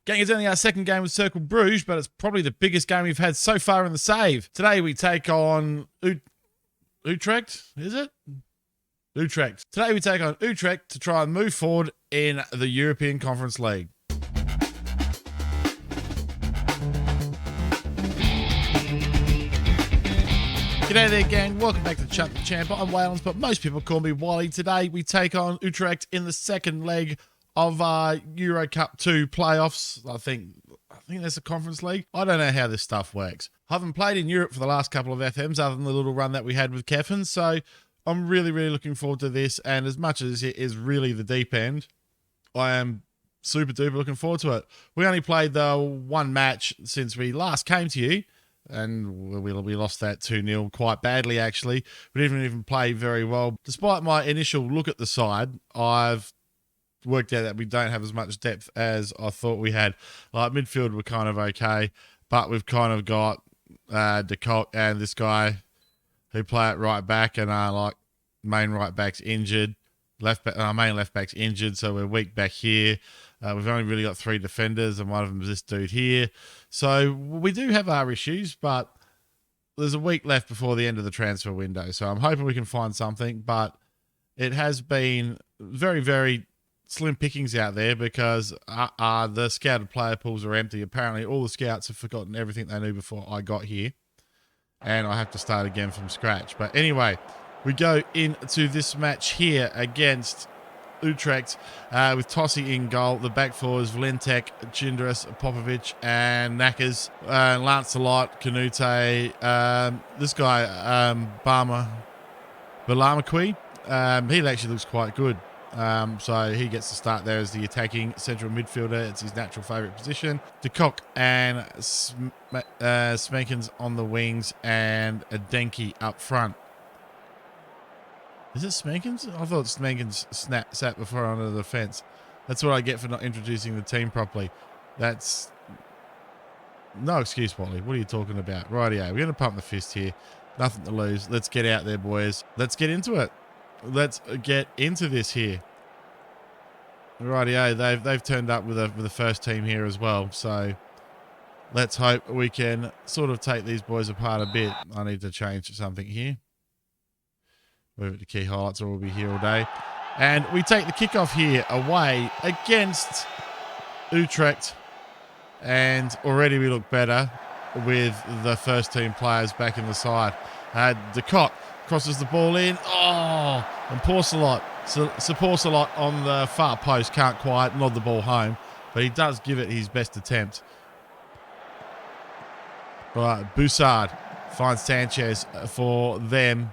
Gang, it's only our second game with Cercle Brugge, but it's probably the biggest game we've had so far in the save. Today we take on Utrecht, is it? Utrecht. Today we take on Utrecht to try and move forward in the European Conference League. G'day there, gang. Welcome back to Chump the Champ. I'm Waylands, but most people call me Wally. Today we take on Utrecht in the second leg of Euro Cup 2 playoffs. I think that's a Conference League. I don't know how this stuff works. I haven't played in Europe for the last couple of FMs other than the little run that we had with Kevin, so I'm really looking forward to this, and as much as it is really the deep end, I am super duper looking forward to it. We only played the one match since we last came to you, and we lost that 2-0 quite badly, actually. We didn't even play very well. Despite my initial look at the side, I've worked out that we don't have as much depth as I thought we had. Like, midfield, we're kind of okay, but we've kind of got De Kock and this guy who play at right back, and main right back's injured. Main left back's injured, so we're weak back here. We've only really got 3 defenders, and one of them is this dude here. So we do have our issues, but there's a week left before the end of the transfer window. So I'm hoping we can find something, but it has been very slim pickings out there because the scouted player pools are empty. Apparently all the scouts have forgotten everything they knew before I got here, and I have to start again from scratch. But anyway, we go into this match here against Utrecht with Tossi in goal. The back four is Vlentek, Chindris, Popovic, and Knackers, Lancelot, Canute, this guy, Balamaqui. He actually looks quite good. So he gets to start there as the attacking central midfielder. It's his natural favourite position. De Kock and Smenkens on the wings, and a Denki up front. Is it Smenkens? I thought Smenkens sat before under the fence. That's what I get for not introducing the team properly. That's no excuse, Wally. What are you talking about? Rightio, we're going to pump the fist here. Nothing to lose. Let's get out there, boys. Let's get into it. Let's get into this here. Rightio, they've turned up with the first team here as well. So let's hope we can sort of take these boys apart a bit. I need to change something here. Move it to key highlights, or we'll be here all day. And we take the kickoff here away against Utrecht. And already we look better with the first team players back in the side. De Kock crosses the ball in. Oh, and Porcelot. So Porcelot on the far post can't quite nod the ball home, but he does give it his best attempt. Right, Boussard finds Sanchez for them.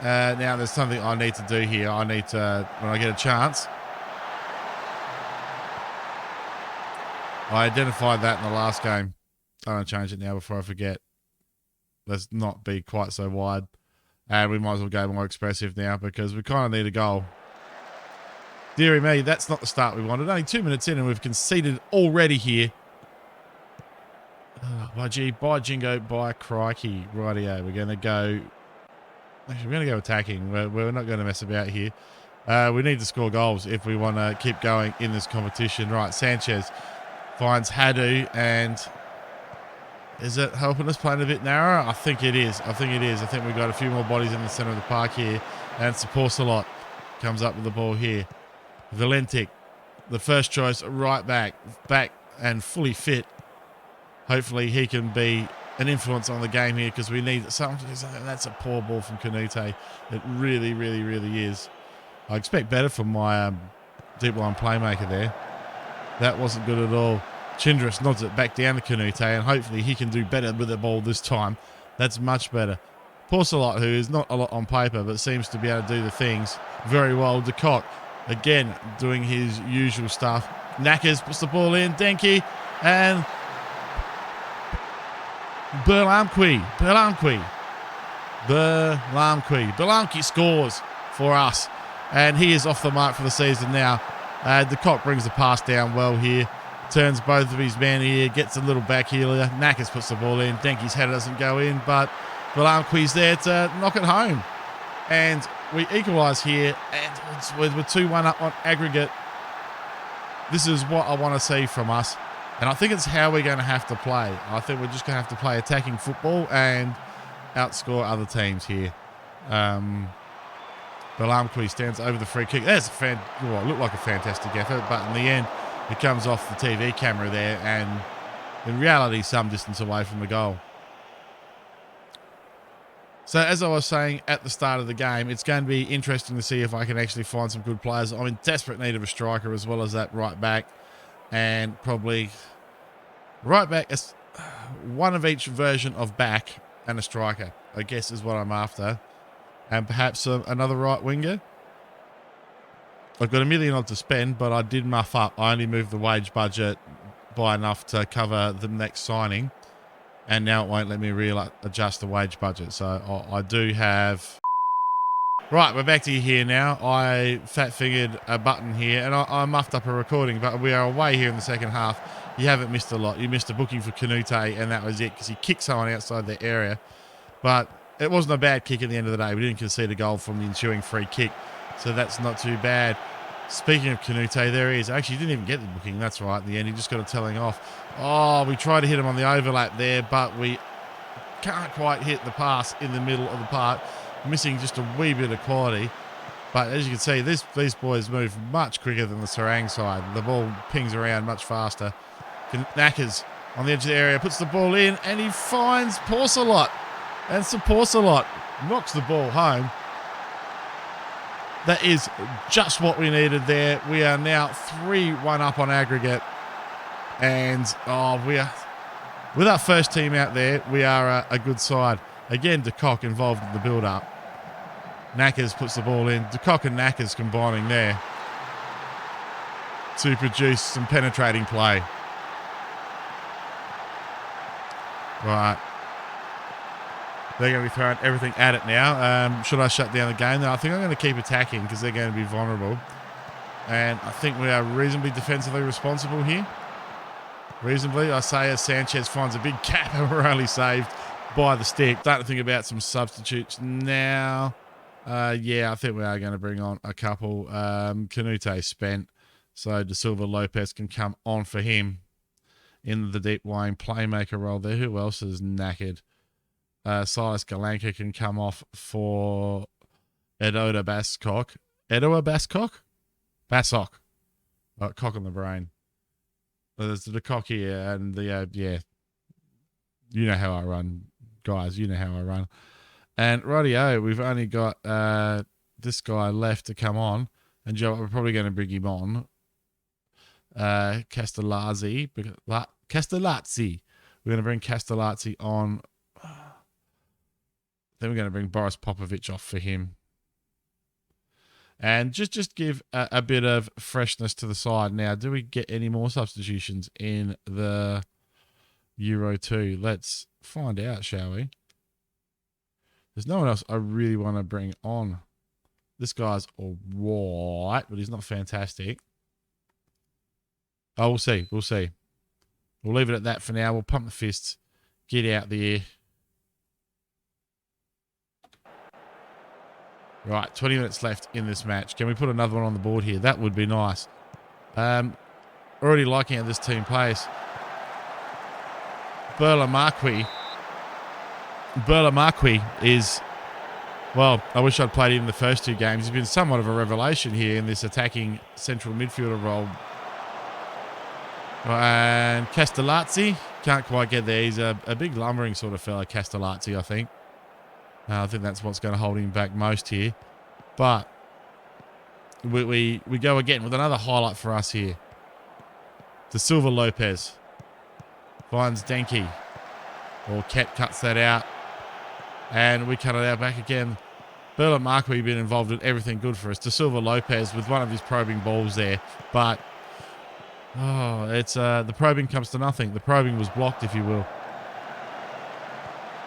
Now there's something I need to do here. I need to, when I get a chance. I identified that in the last game. I'm going to change it now before I forget. Let's not be quite so wide. And we might as well go more expressive now because we kind of need a goal. Deary me, that's not the start we wanted. Only 2 minutes in and we've conceded already here. Oh, by gee, by jingo, by crikey. Rightio, we're going to go... Actually, we're going to go attacking. We're not going to mess about here. We need to score goals if we want to keep going in this competition. Right, Sanchez finds Hadu, and is it helping us playing a bit narrower? I think it is. I think we've got a few more bodies in the centre of the park here. And Porcelot comes up with the ball here. Valentic, the first choice, right back and fully fit. Hopefully he can be an influence on the game here because we need something. That's a poor ball from Canute. It really is. I expect better from my deep line playmaker there. That wasn't good at all. Chindris nods it back down to Canute, and hopefully he can do better with the ball this time. That's much better. Porcelot, who is not a lot on paper but seems to be able to do the things very well. De Kock, again, doing his usual stuff. Knackers puts the ball in. Denki, and Belamqui scores for us, and he is off the mark for the season now. De Kock brings the pass down well here, turns both of his men here, gets a little back healer. Knackers puts the ball in. Denki's header doesn't go in, but Belamqui's there to knock it home. And we equalise here, and we're 2-1 up on aggregate. This is what I want to see from us. And I think it's how we're going to have to play. I think we're just going to have to play attacking football and outscore other teams here. Belamqui stands over the free kick. That's it looked like a fantastic effort, but in the end, it comes off the TV camera there, and in reality, some distance away from the goal. So as I was saying at the start of the game, it's going to be interesting to see if I can actually find some good players. I'm in desperate need of a striker as well as that right back, and probably right back as one of each version of back and a striker, I guess is what I'm after. And perhaps another right winger. I've got $1 million odd to spend, but I did muff up. I only moved the wage budget by enough to cover the next signing. And now it won't let me adjust the wage budget. So I do have... Right, we're back to you here now. I fat-fingered a button here, and I muffed up a recording, but we are away here in the second half. You haven't missed a lot. You missed a booking for Canute, and that was it, because he kicked someone outside their area. But it wasn't a bad kick at the end of the day. We didn't concede a goal from the ensuing free kick, so that's not too bad. Speaking of Canute, there he is. Actually, he didn't even get the booking. That's right. In the end, he just got a telling off. Oh, we tried to hit him on the overlap there, but we can't quite hit the pass in the middle of the park. Missing just a wee bit of quality. But as you can see, these boys move much quicker than the Seraing side. The ball pings around much faster. Knackers on the edge of the area, puts the ball in, and he finds Porcelot. And Porcelot knocks the ball home. That is just what we needed there. We are now 3-1 up on aggregate. And we are, with our first team out there, we are a good side. Again, De Kock involved in the build-up. Knackers puts the ball in. De Kock and Knackers combining there to produce some penetrating play. Right. They're going to be throwing everything at it now. Should I shut down the game? No, I think I'm going to keep attacking because they're going to be vulnerable. And I think we are reasonably defensively responsible here. Reasonably, I say, as Sanchez finds a big gap and we're only saved by the stick. Starting to think about some substitutes now. Yeah, I think we are going to bring on a couple. Canute spent, so De Silva Lopez can come on for him in the deep lying playmaker role there. Who else is knackered? Silas Galanka can come off for Edoda Bascock. Edoa Bascock? Bassock. Cock on the brain. There's the cock here and the, yeah. You know how I run, guys. You know how I run. And rightio, we've only got this guy left to come on. And Joe, we're probably going to bring him on. Castellazzi. We're going to bring Castellazzi on. Then we're going to bring Boris Popovic off for him. And just give a bit of freshness to the side. Now, do we get any more substitutions in the Euro 2? Let's find out, shall we? There's no one else I really want to bring on. This guy's all right, but he's not fantastic. Oh, we'll see. We'll see. We'll leave it at that for now. We'll pump the fists. Get out there. Right, 20 minutes left in this match. Can we put another one on the board here? That would be nice. Already liking how this team plays. Berlamarqui is, well, I wish I'd played him in the first two games. He's been somewhat of a revelation here in this attacking central midfielder role. And Castellazzi, can't quite get there. He's a big lumbering sort of fella, Castellazzi, I think. I think that's what's going to hold him back most here. But we go again with another highlight for us here. De Silva Lopez finds Denki. Or Ket cuts that out. And we cut it out back again. Berlamarqui been involved in everything good for us. De Silva Lopez with one of his probing balls there. But, it's the probing comes to nothing. The probing was blocked, if you will.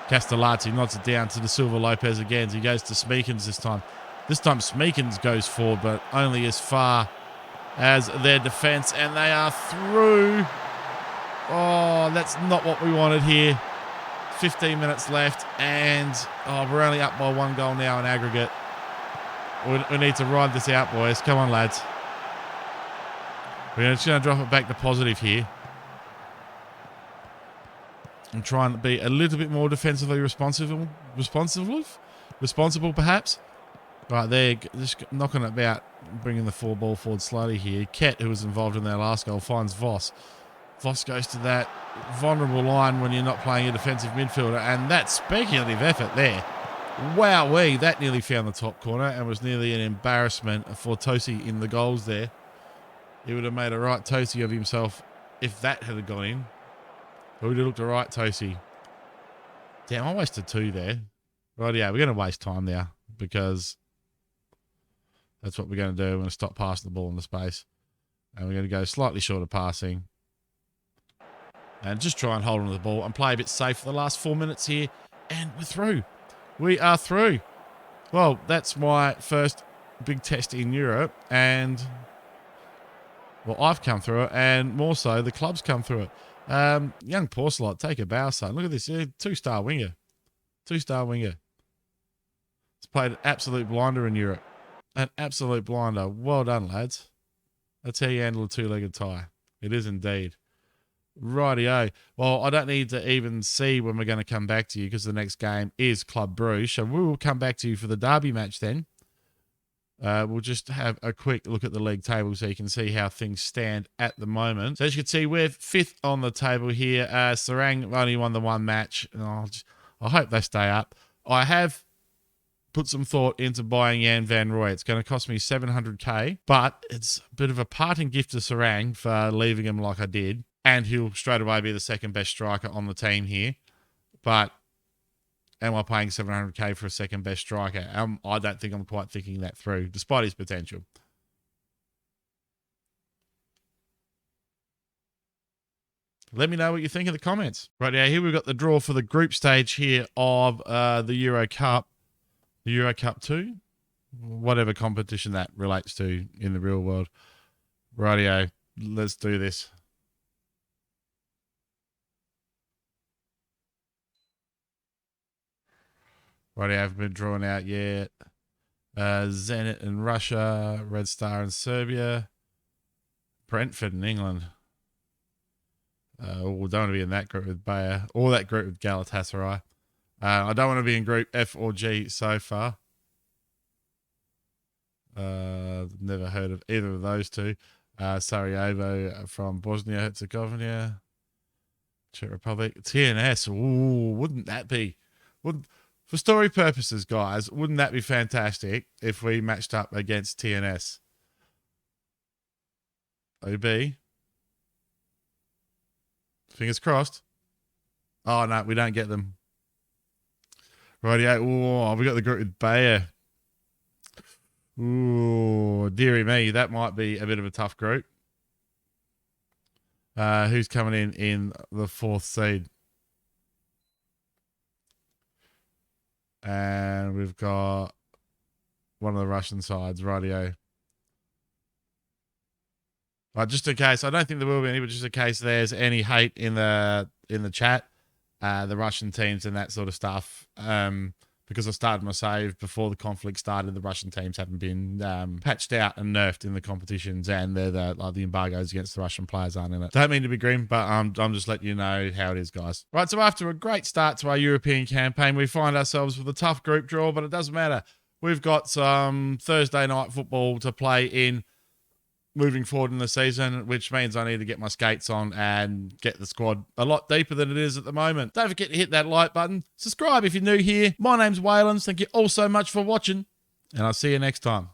Castellazzi knocks it down to De Silva Lopez again. He goes to Smeekins this time. This time Smeekins goes forward, but only as far as their defence. And they are through. Oh, that's not what we wanted here. 15 minutes left. And we're only up by 1 goal now in aggregate. We need to ride this out, boys. Come on, lads. We're just going to drop it back to positive here. I'm trying to be a little bit more defensively responsible perhaps. Right, they're just knocking it about, bringing the ball forward slowly here. Ket, who was involved in their last goal, finds Voss. Voss goes to that vulnerable line when you're not playing a defensive midfielder, and that speculative effort there. Wowee, that nearly found the top corner and was nearly an embarrassment for Tosi in the goals there. He would have made a right Tosi of himself if that had gone in. But would have looked a right Tosi. Damn, I wasted 2 there. Right, yeah, we're going to waste time now because that's what we're going to do. We're going to stop passing the ball in the space. And we're going to go slightly short of passing. And just try and hold on to the ball and play a bit safe for the last 4 minutes here. And we're through. We are through. Well, that's my first big test in Europe. And, well, I've come through it. And more so, the club's come through it. Young Porcelot, take a bow, son. Look at this. 2-star winger. 2-star winger. It's played an absolute blinder in Europe. An absolute blinder. Well done, lads. That's how you handle a 2-legged tie. It is indeed. Rightio. Well, I don't need to even see when we're going to come back to you because the next game is Club Brugge. So we will come back to you for the derby match then. We'll just have a quick look at the league table so you can see how things stand at the moment. So as you can see, we're 5th on the table here. Seraing only won the 1 match. I hope they stay up. I have put some thought into buying Jan van Rooij. It's going to cost me 700k, but it's a bit of a parting gift to Seraing for leaving him like I did. And he'll straight away be the second best striker on the team here. But am I paying 700k for a second best striker? I don't think I'm quite thinking that through, despite his potential. Let me know what you think in the comments. Right now, here we've got the draw for the group stage here of the Euro Cup. The Euro Cup 2, whatever competition that relates to in the real world. Rightio, let's do this. Rightio, I haven't been drawn out yet. Zenit in Russia, Red Star in Serbia, Brentford in England. We don't want to be in that group with Bayer or that group with Galatasaray. I don't want to be in Group F or G so far. Never heard of either of those two. Sarajevo from Bosnia-Herzegovina, Czech Republic. TNS, ooh, wouldn't that be? For story purposes, guys, wouldn't that be fantastic if we matched up against TNS? OB. Fingers crossed. Oh, no, we don't get them. Rightio. Oh, we got the group with Bayer. Ooh, dearie me. That might be a bit of a tough group. Who's coming in the 4th seed? And we've got one of the Russian sides. Rightio. Right, just in case, I don't think there will be any, but just in case there's any hate in the chat. The Russian teams and that sort of stuff. Because I started my save before the conflict started, the Russian teams haven't been patched out and nerfed in the competitions, and they're the embargoes against the Russian players aren't in it. Don't mean to be grim, but I'm just letting you know how it is, guys. Right, so after a great start to our European campaign, we find ourselves with a tough group draw, but it doesn't matter. We've got some Thursday night football to play in moving forward in the season, which means I need to get my skates on and get the squad a lot deeper than it is at the moment. Don't forget to hit that like button. Subscribe if you're new here. My name's Waylands. Thank you all so much for watching, and I'll see you next time.